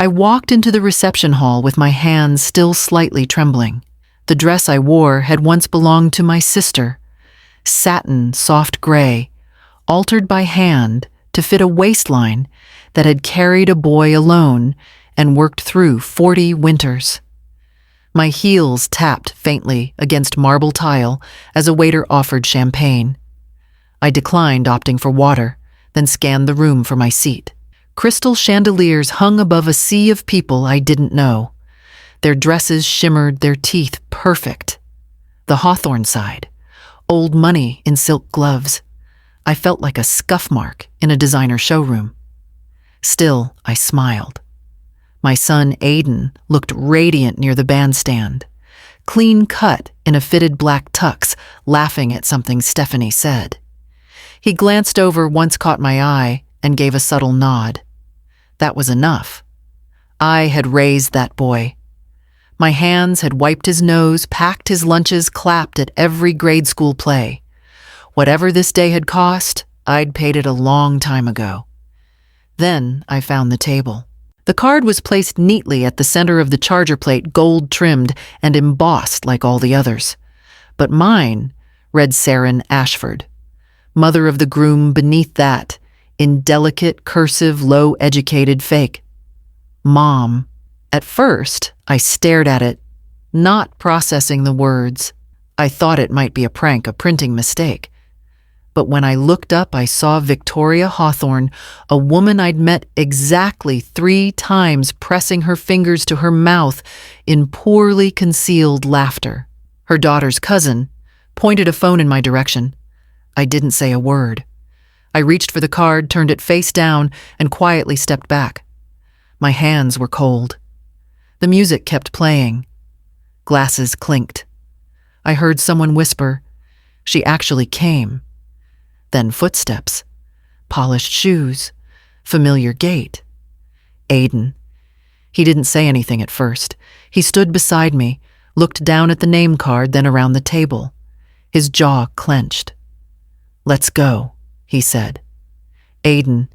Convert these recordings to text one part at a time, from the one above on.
I walked into the reception hall with my hands still slightly trembling. The dress I wore had once belonged to my sister. Satin, soft gray, altered by hand to fit a waistline that had carried a boy alone and worked through 40 winters. My heels tapped faintly against marble tile as a waiter offered champagne. I declined, opting for water, then scanned the room for my seat. Crystal chandeliers hung above a sea of people I didn't know. Their dresses shimmered, their teeth perfect. The Hawthorne side, old money in silk gloves. I felt like a scuff mark in a designer showroom. Still, I smiled. My son, Aiden, looked radiant near the bandstand, clean cut in a fitted black tux, laughing at something Stephanie said. He glanced over, once caught my eye, and gave a subtle nod. That was enough. I had raised that boy. My hands had wiped his nose, packed his lunches, clapped at every grade school play. Whatever this day had cost, I'd paid it a long time ago. Then I found the table. The card was placed neatly at the center of the charger plate, gold-trimmed and embossed like all the others. But mine read Saren Ashford, mother of the groom, beneath that, in delicate, cursive, low-educated fake. Mom. At first, I stared at it, not processing the words. I thought it might be a prank, a printing mistake. But when I looked up, I saw Victoria Hawthorne, a woman I'd met exactly 3 times, pressing her fingers to her mouth in poorly concealed laughter. Her daughter's cousin pointed a phone in my direction. I didn't say a word. I reached for the card, turned it face down, and quietly stepped back. My hands were cold. The music kept playing. Glasses clinked. I heard someone whisper, "She actually came." Then footsteps, polished shoes, familiar gait. Aiden. He didn't say anything at first. He stood beside me, looked down at the name card, then around the table. His jaw clenched. "Let's go," he said. "Aiden,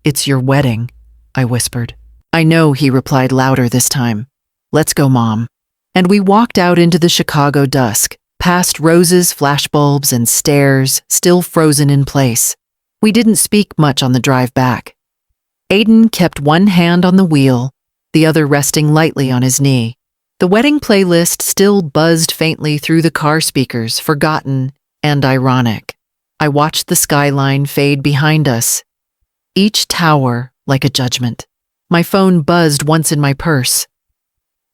it's your wedding," I whispered. "I know," he replied louder this time. "Let's go, Mom." And we walked out into the Chicago dusk, past roses, flashbulbs, and stairs still frozen in place. We didn't speak much on the drive back. Aiden kept one hand on the wheel, the other resting lightly on his knee. The wedding playlist still buzzed faintly through the car speakers, forgotten and ironic. I watched the skyline fade behind us, each tower like a judgment. My phone buzzed once in my purse.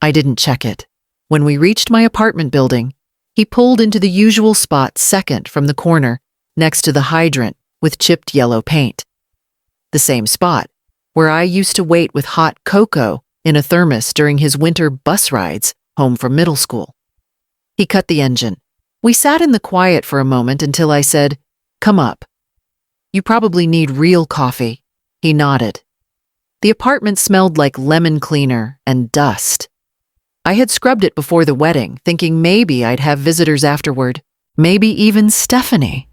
I didn't check it. When we reached my apartment building, he pulled into the usual spot second from the corner, next to the hydrant with chipped yellow paint. The same spot where I used to wait with hot cocoa in a thermos during his winter bus rides home from middle school. He cut the engine. We sat in the quiet for a moment until I said, "Come up. You probably need real coffee." He nodded. The apartment smelled like lemon cleaner and dust. I had scrubbed it before the wedding, thinking maybe I'd have visitors afterward, maybe even Stephanie.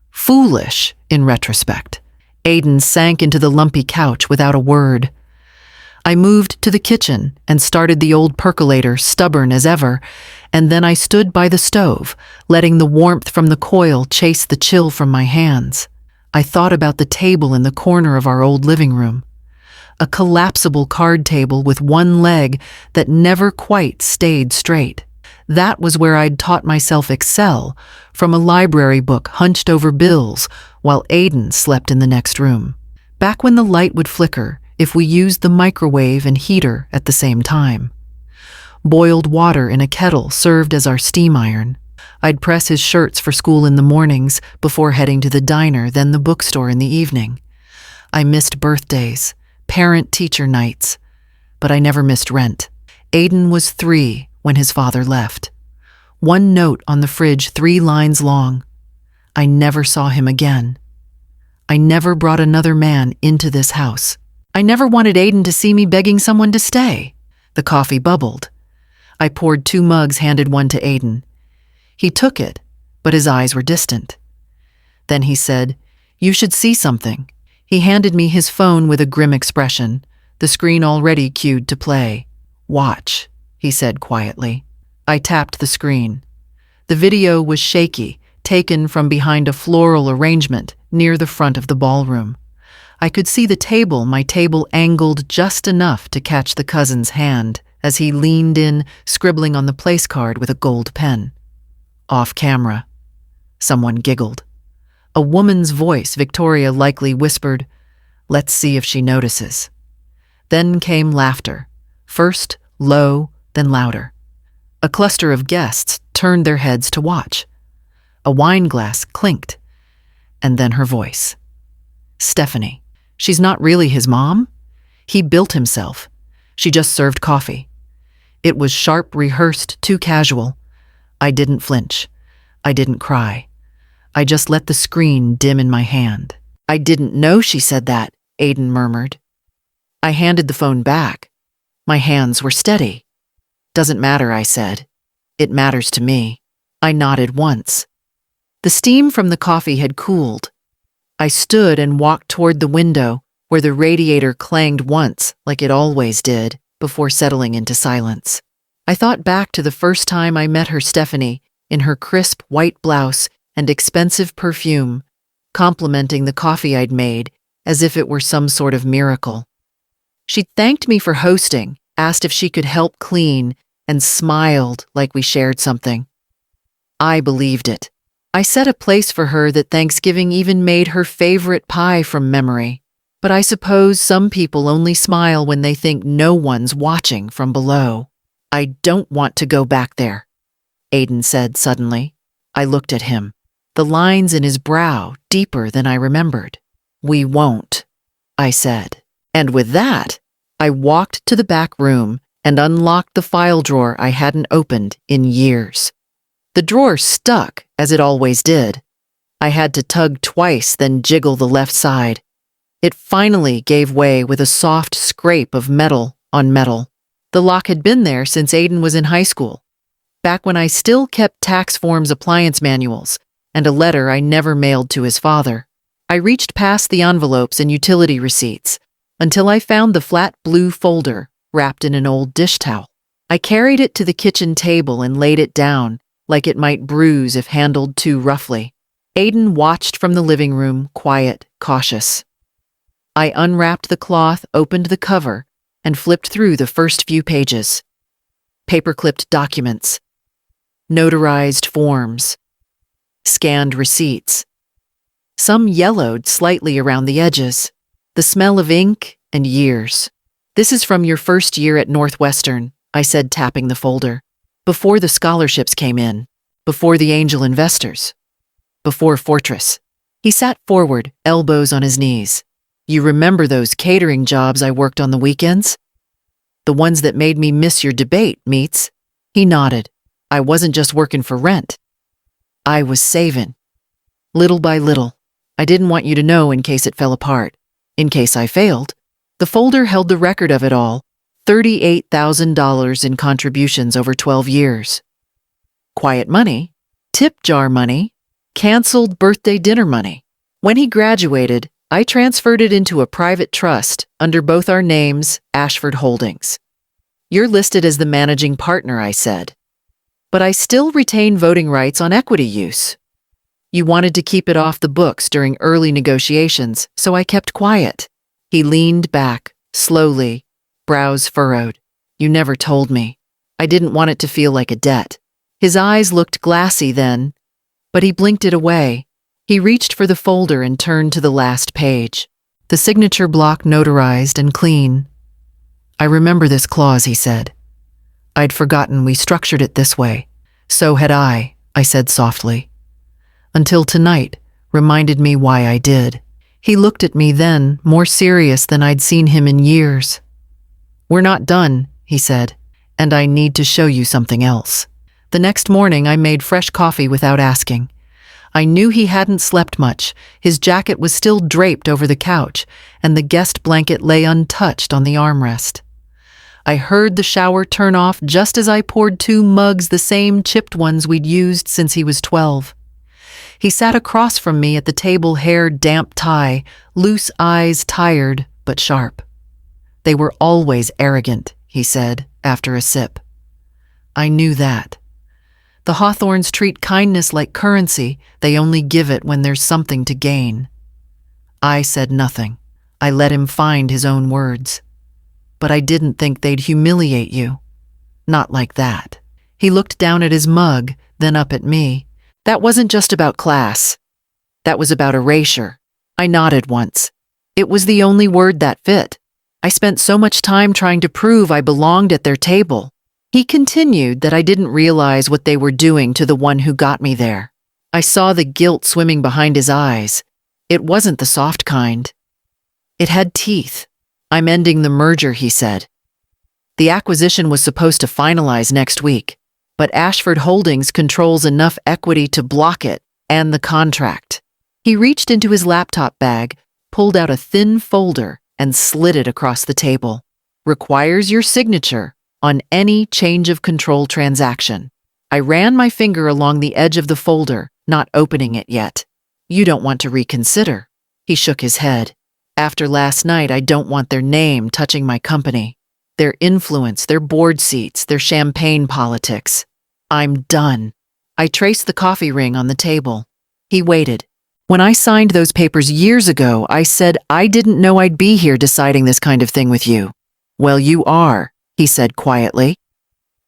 Foolish, in retrospect. Aiden sank into the lumpy couch without a word. I moved to the kitchen and started the old percolator, stubborn as ever, and then I stood by the stove, letting the warmth from the coil chase the chill from my hands. I thought about the table in the corner of our old living room. A collapsible card table with one leg that never quite stayed straight. That was where I'd taught myself Excel from a library book hunched over bills while Aiden slept in the next room. Back when the light would flicker if we used the microwave and heater at the same time. Boiled water in a kettle served as our steam iron. I'd press his shirts for school in the mornings before heading to the diner, then the bookstore in the evening. I missed birthdays, parent-teacher nights, but I never missed rent. Aiden was 3 when his father left. One note on the fridge, 3 lines long. I never saw him again. I never brought another man into this house. I never wanted Aiden to see me begging someone to stay. The coffee bubbled. I poured 2 mugs, handed one to Aiden. He took it, but his eyes were distant. Then he said, "You should see something." He handed me his phone with a grim expression, the screen already cued to play. "Watch," he said quietly. I tapped the screen. The video was shaky, taken from behind a floral arrangement near the front of the ballroom. I could see the table, my table angled just enough to catch the cousin's hand as he leaned in, scribbling on the place card with a gold pen. Off camera. Someone giggled. A woman's voice, Victoria likely whispered, "Let's see if she notices." Then came laughter, first low, then louder. A cluster of guests turned their heads to watch. A wine glass clinked, and then her voice. "Stephanie. She's not really his mom? He built himself. She just served coffee." It was sharp, rehearsed, too casual. I didn't flinch. I didn't cry. I just let the screen dim in my hand. "I didn't know she said that," Aiden murmured. I handed the phone back. My hands were steady. "Doesn't matter," I said. "It matters to me." I nodded once. The steam from the coffee had cooled. I stood and walked toward the window, where the radiator clanged once, like it always did, before settling into silence. I thought back to the first time I met her, Stephanie, in her crisp white blouse and expensive perfume, complimenting the coffee I'd made as if it were some sort of miracle. She thanked me for hosting, asked if she could help clean, and smiled like we shared something. I believed it. I set a place for her that Thanksgiving even made her favorite pie from memory. But I suppose some people only smile when they think no one's watching from below. "I don't want to go back there," Aiden said suddenly. I looked at him, the lines in his brow deeper than I remembered. "We won't," I said. And with that, I walked to the back room and unlocked the file drawer I hadn't opened in years. The drawer stuck, as it always did. I had to tug twice, then jiggle the left side. It finally gave way with a soft scrape of metal on metal. The lock had been there since Aiden was in high school, back when I still kept tax forms, appliance manuals, and a letter I never mailed to his father. I reached past the envelopes and utility receipts until I found the flat blue folder wrapped in an old dish towel. I carried it to the kitchen table and laid it down, like it might bruise if handled too roughly. Aiden watched from the living room, quiet, cautious. I unwrapped the cloth, opened the cover, and flipped through the first few pages. Paper-clipped documents, notarized forms, scanned receipts. Some yellowed slightly around the edges, the smell of ink and years. "This is from your first year at Northwestern," I said, tapping the folder. "Before the scholarships came in, before the angel investors, before Fortress." He sat forward, elbows on his knees. "You remember those catering jobs I worked on the weekends? The ones that made me miss your debate meets?" He nodded. "I wasn't just working for rent. I was saving. Little by little. I didn't want you to know in case it fell apart, in case I failed." The folder held the record of it all, $38,000 in contributions over 12 years. Quiet money, tip jar money, canceled birthday dinner money. When he graduated, I transferred it into a private trust under both our names, Ashford Holdings. "You're listed as the managing partner," I said. "But I still retain voting rights on equity use. You wanted to keep it off the books during early negotiations, so I kept quiet." He leaned back, slowly, brows furrowed. "You never told me. I didn't want it to feel like a debt." His eyes looked glassy then, but he blinked it away. He reached for the folder and turned to the last page. The signature block notarized and clean. "I remember this clause," he said. "I'd forgotten we structured it this way." "So had I said softly. "Until tonight reminded me why I did." He looked at me then, more serious than I'd seen him in years. "We're not done," he said, "and I need to show you something else." The next morning I made fresh coffee without asking. I knew he hadn't slept much. His jacket was still draped over the couch, and the guest blanket lay untouched on the armrest. I heard the shower turn off just as I poured 2 mugs, the same chipped ones we'd used since he was 12. He sat across from me at the table, hair damp tie, loose eyes tired but sharp. They were always arrogant, he said, after a sip. I knew that. The Hawthorns treat kindness like currency. They only give it when there's something to gain. I said nothing. I let him find his own words. But I didn't think they'd humiliate you. Not like that. He looked down at his mug, then up at me. That wasn't just about class. That was about erasure. I nodded once. It was the only word that fit. I spent so much time trying to prove I belonged at their table. He continued that I didn't realize what they were doing to the one who got me there. I saw the guilt swimming behind his eyes. It wasn't the soft kind. It had teeth. I'm ending the merger, he said. The acquisition was supposed to finalize next week, but Ashford Holdings controls enough equity to block it and the contract. He reached into his laptop bag, pulled out a thin folder, and slid it across the table. Requires your signature on any change of control transaction. I ran my finger along the edge of the folder, not opening it yet. You don't want to reconsider. He shook his head. After last night, I don't want their name touching my company. Their influence, their board seats, their champagne politics. I'm done. I traced the coffee ring on the table. He waited. When I signed those papers years ago, I said I didn't know I'd be here deciding this kind of thing with you. Well, you are, he said quietly.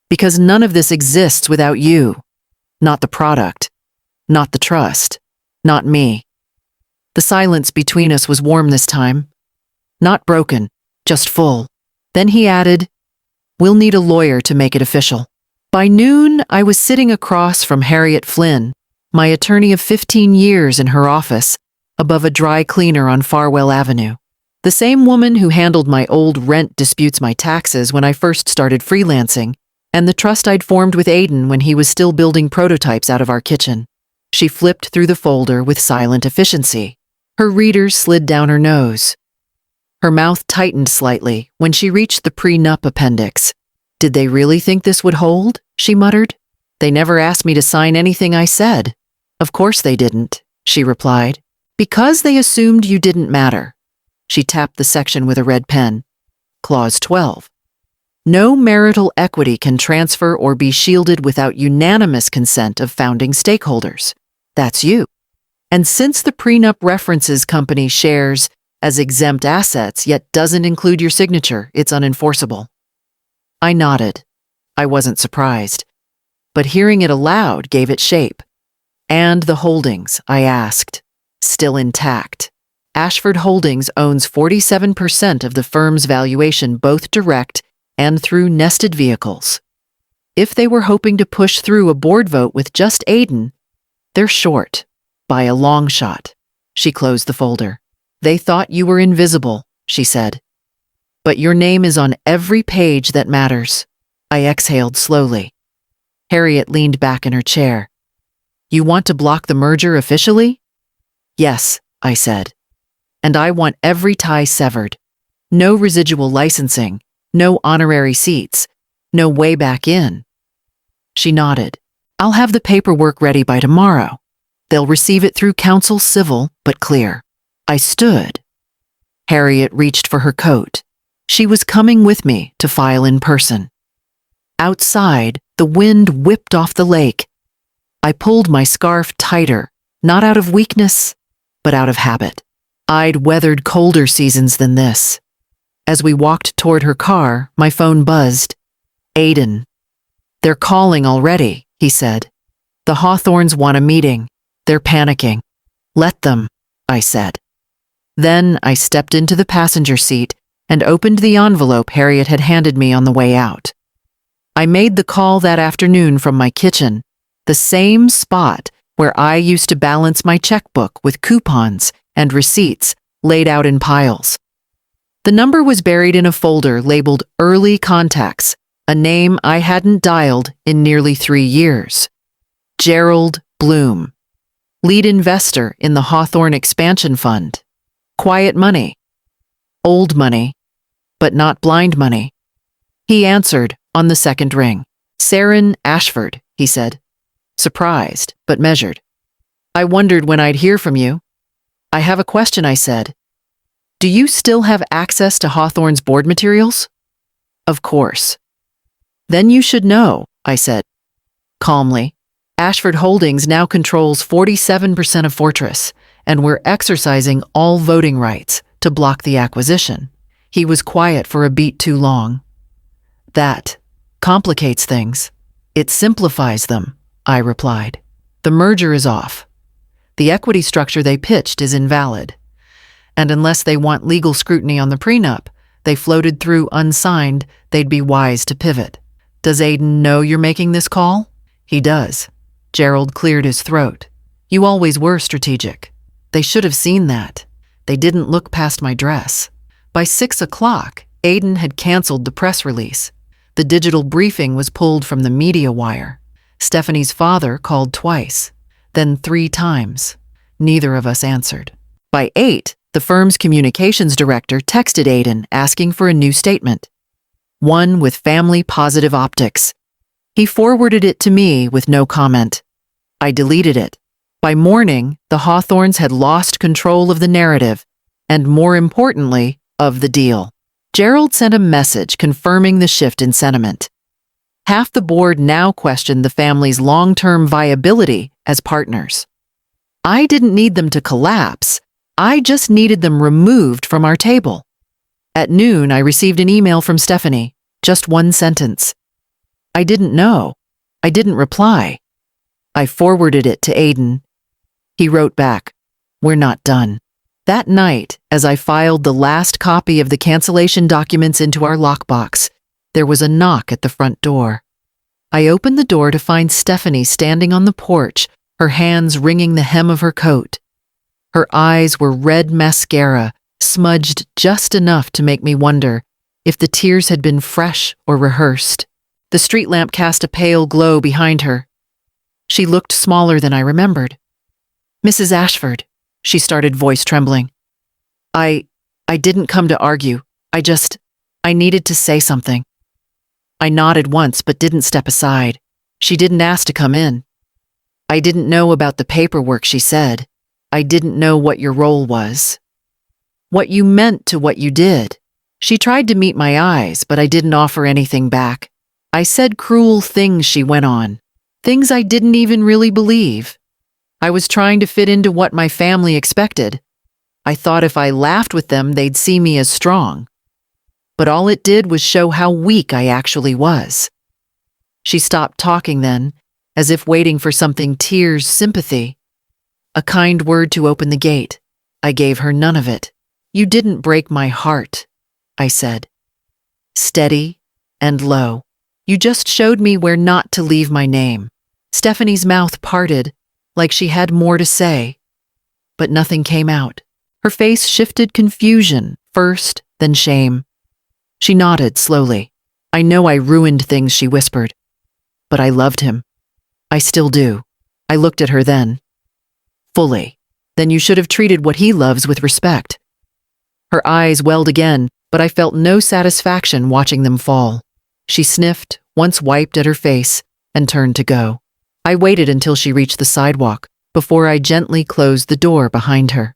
Because none of this exists without you. Not the product. Not the trust. Not me. The silence between us was warm this time. Not broken, just full. Then he added, "We'll need a lawyer to make it official." By noon, I was sitting across from Harriet Flynn, my attorney of 15 years in her office, above a dry cleaner on Farwell Avenue. The same woman who handled my old rent disputes my taxes when I first started freelancing, and the trust I'd formed with Aiden when he was still building prototypes out of our kitchen. She flipped through the folder with silent efficiency. Her readers slid down her nose. Her mouth tightened slightly when she reached the prenup appendix. "Did they really think this would hold?" she muttered. "They never asked me to sign anything I said." "Of course they didn't," she replied. "Because they assumed you didn't matter." She tapped the section with a red pen. Clause 12. No marital equity can transfer or be shielded without unanimous consent of founding stakeholders. That's you. And since the prenup references company shares as exempt assets yet doesn't include your signature, it's unenforceable. I nodded. I wasn't surprised. But hearing it aloud gave it shape. "And the holdings," I asked. "Still intact." Ashford Holdings owns 47% of the firm's valuation, both direct and through nested vehicles. If they were hoping to push through a board vote with just Aiden, they're short, by a long shot. She closed the folder. "They thought you were invisible," she said. "But your name is on every page that matters." I exhaled slowly. Harriet leaned back in her chair. "You want to block the merger officially?" "Yes," I said. "And I want every tie severed. No residual licensing, no honorary seats, no way back in." She nodded. "I'll have the paperwork ready by tomorrow. They'll receive it through counsel, civil but clear." I stood. Harriet reached for her coat. She was coming with me to file in person. Outside, the wind whipped off the lake. I pulled my scarf tighter, not out of weakness, but out of habit. I'd weathered colder seasons than this. As we walked toward her car, my phone buzzed. "Aiden." "They're calling already," he said. "The Hawthorns want a meeting. They're panicking." "Let them," I said. Then I stepped into the passenger seat and opened the envelope Harriet had handed me on the way out. I made the call that afternoon from my kitchen, the same spot where I used to balance my checkbook with coupons and receipts laid out in piles. The number was buried in a folder labeled Early Contacts, a name I hadn't dialed in nearly 3 years. Gerald Bloom, lead investor in the Hawthorne Expansion Fund. Quiet money. Old money, but not blind money. He answered on the second ring. "Saren Ashford," he said. Surprised, but measured. "I wondered when I'd hear from you." "I have a question," I said. Do you still have access to Hawthorne's board materials? Of course. Then you should know, I said. Calmly, Ashford Holdings now controls 47% of Fortress, and we're exercising all voting rights to block the acquisition. He was quiet for a beat too long. That complicates things. It simplifies them, I replied. The merger is off. The equity structure they pitched is invalid. And unless they want legal scrutiny on the prenup they floated through unsigned, they'd be wise to pivot. Does Aiden know you're making this call? He does. Gerald cleared his throat. You always were strategic. They should have seen that. They didn't look past my dress. By 6 o'clock, Aiden had canceled the press release. The digital briefing was pulled from the media wire. Stephanie's father called twice, then 3 times. Neither of us answered. By 8, the firm's communications director texted Aiden asking for a new statement. One with family-positive optics. He forwarded it to me with no comment. I deleted it. By morning, the Hawthorns had lost control of the narrative, and more importantly, of the deal. Gerald sent a message confirming the shift in sentiment. Half the board now questioned the family's long-term viability as partners. I didn't need them to collapse. I just needed them removed from our table. At noon, I received an email from Stephanie, just 1 sentence. I didn't know. I didn't reply. I forwarded it to Aiden. He wrote back, "We're not done." That night, as I filed the last copy of the cancellation documents into our lockbox, there was a knock at the front door. I opened the door to find Stephanie standing on the porch, her hands wringing the hem of her coat. Her eyes were red mascara, smudged just enough to make me wonder if the tears had been fresh or rehearsed. The street lamp cast a pale glow behind her. She looked smaller than I remembered. "Mrs. Ashford," she started, voice trembling. I didn't come to argue. I needed to say something." I nodded once but didn't step aside. She didn't ask to come in. "I didn't know about the paperwork," she said. "I didn't know what your role was. What you meant to what you did." She tried to meet my eyes, but I didn't offer anything back. I said cruel things, she went on. Things I didn't even really believe. I was trying to fit into what my family expected. I thought if I laughed with them, they'd see me as strong. But all it did was show how weak I actually was. She stopped talking then, as if waiting for something, tears, sympathy. A kind word to open the gate. I gave her none of it. "You didn't break my heart," I said. Steady and low. "You just showed me where not to leave my name." Stephanie's mouth parted, like she had more to say. But nothing came out. Her face shifted confusion first, then shame. She nodded slowly. "I know I ruined things," she whispered. "But I loved him. I still do." I looked at her then. "Fully. Then you should have treated what he loves with respect." Her eyes welled again, but I felt no satisfaction watching them fall. She sniffed, once wiped at her face, and turned to go. I waited until she reached the sidewalk before I gently closed the door behind her.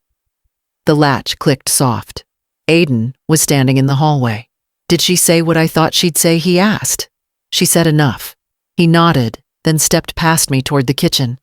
The latch clicked soft. Aiden was standing in the hallway. "Did she say what I thought she'd say?" he asked. She said enough. He nodded, then stepped past me toward the kitchen.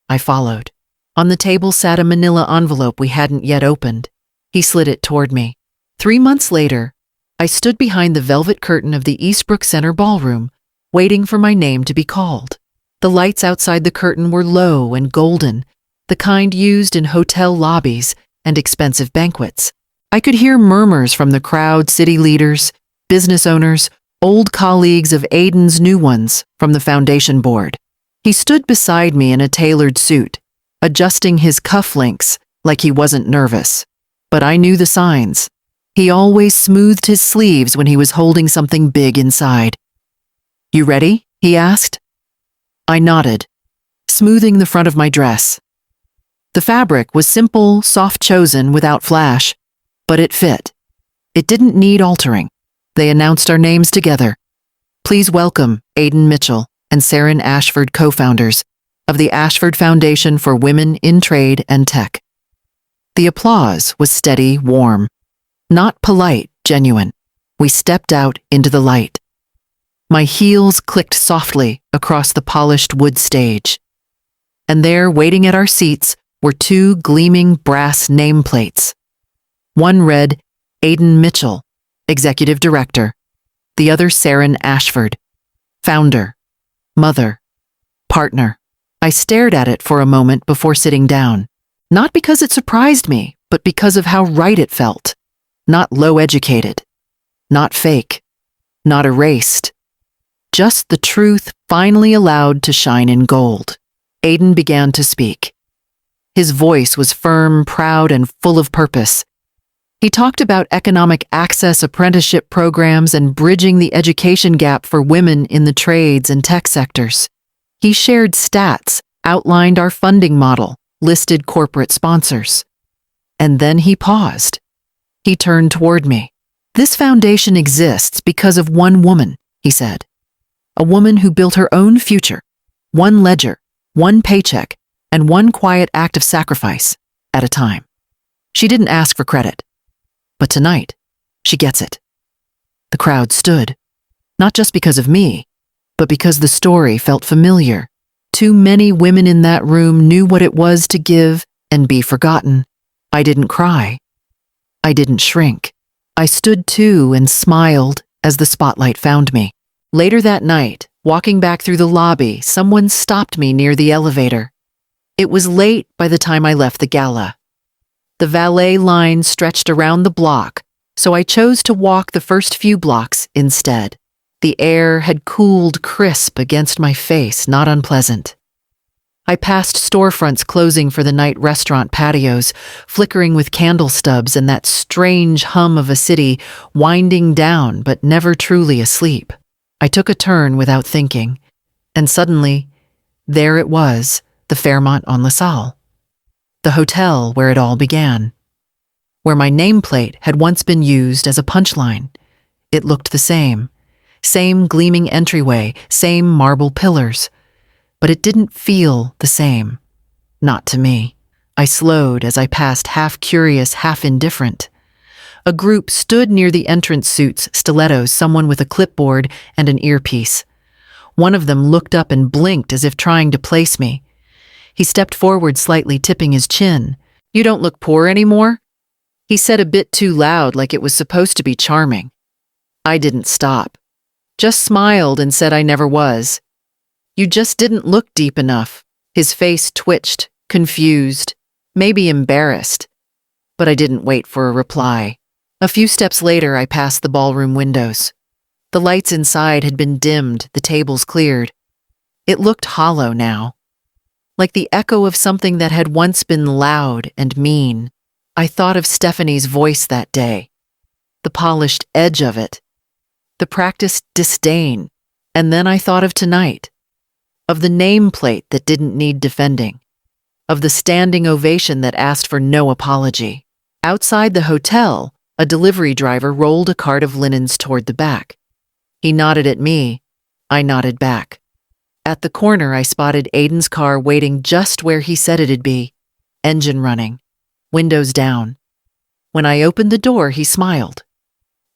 I followed. On the table sat a manila envelope we hadn't yet opened. He slid it toward me. 3 months later, I stood behind the velvet curtain of the Eastbrook Center ballroom, waiting for my name to be called. The lights outside the curtain were low and golden, the kind used in hotel lobbies and expensive banquets. I could hear murmurs from the crowd, city leaders, business owners, old colleagues of Aiden's new ones from the foundation board. He stood beside me in a tailored suit, adjusting his cufflinks like he wasn't nervous. But I knew the signs. He always smoothed his sleeves when he was holding something big inside. "You ready?" he asked. I nodded, smoothing the front of my dress. The fabric was simple, soft-chosen, without flash, but it fit. It didn't need altering. They announced our names together. "Please welcome Aiden Mitchell and Saren Ashford, co-founders of the Ashford Foundation for Women in Trade and Tech." The applause was steady, warm. Not polite, genuine. We stepped out into the light. My heels clicked softly across the polished wood stage. And there, waiting at our seats, were two gleaming brass nameplates. One read, Aiden Mitchell, Executive Director. The other, Saren Ashford, Founder, Mother, Partner. I stared at it for a moment before sitting down. Not because it surprised me, but because of how right it felt. Not low-educated. Not fake. Not erased. Just the truth finally allowed to shine in gold. Aiden began to speak. His voice was firm, proud, and full of purpose. He talked about economic access apprenticeship programs and bridging the education gap for women in the trades and tech sectors. He shared stats, outlined our funding model, listed corporate sponsors. And then he paused. He turned toward me. This foundation exists because of one woman, he said. A woman who built her own future, one ledger, one paycheck, and one quiet act of sacrifice at a time. She didn't ask for credit. But tonight, she gets it. The crowd stood, not just because of me, but because the story felt familiar. Too many women in that room knew what it was to give and be forgotten. I didn't cry. I didn't shrink. I stood too and smiled as the spotlight found me. Later that night, walking back through the lobby, someone stopped me near the elevator. It was late by the time I left the gala. The valet line stretched around the block, so I chose to walk the first few blocks instead. The air had cooled crisp against my face, not unpleasant. I passed storefronts closing for the night, restaurant patios, flickering with candle stubs, and that strange hum of a city winding down but never truly asleep. I took a turn without thinking, and suddenly, there it was, the Fairmont on LaSalle. The hotel where it all began. Where my nameplate had once been used as a punchline. It looked the same. Same gleaming entryway, same marble pillars. But it didn't feel the same. Not to me. I slowed as I passed, half curious, half indifferent. A group stood near the entrance suits, stilettos, someone with a clipboard and an earpiece. One of them looked up and blinked as if trying to place me. He stepped forward slightly, tipping his chin. "You don't look poor anymore?" He said a bit too loud, like it was supposed to be charming. I didn't stop. Just smiled and said I never was. "You just didn't look deep enough." His face twitched, confused, maybe embarrassed. But I didn't wait for a reply. A few steps later, I passed the ballroom windows. The lights inside had been dimmed, the tables cleared. It looked hollow now, like the echo of something that had once been loud and mean. I thought of Stephanie's voice that day, the polished edge of it, the practiced disdain, and then I thought of tonight, of the nameplate that didn't need defending, of the standing ovation that asked for no apology. Outside the hotel, a delivery driver rolled a cart of linens toward the back. He nodded at me. I nodded back. At the corner, I spotted Aiden's car waiting just where he said it'd be, engine running, windows down. When I opened the door, he smiled.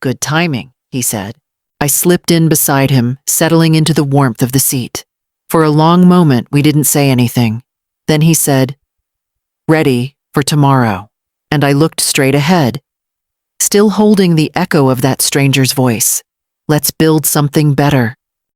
"Good timing," he said. I slipped in beside him, settling into the warmth of the seat. For a long moment, we didn't say anything. Then he said, "Ready for tomorrow." And I looked straight ahead, still holding the echo of that stranger's voice. "Let's build something better."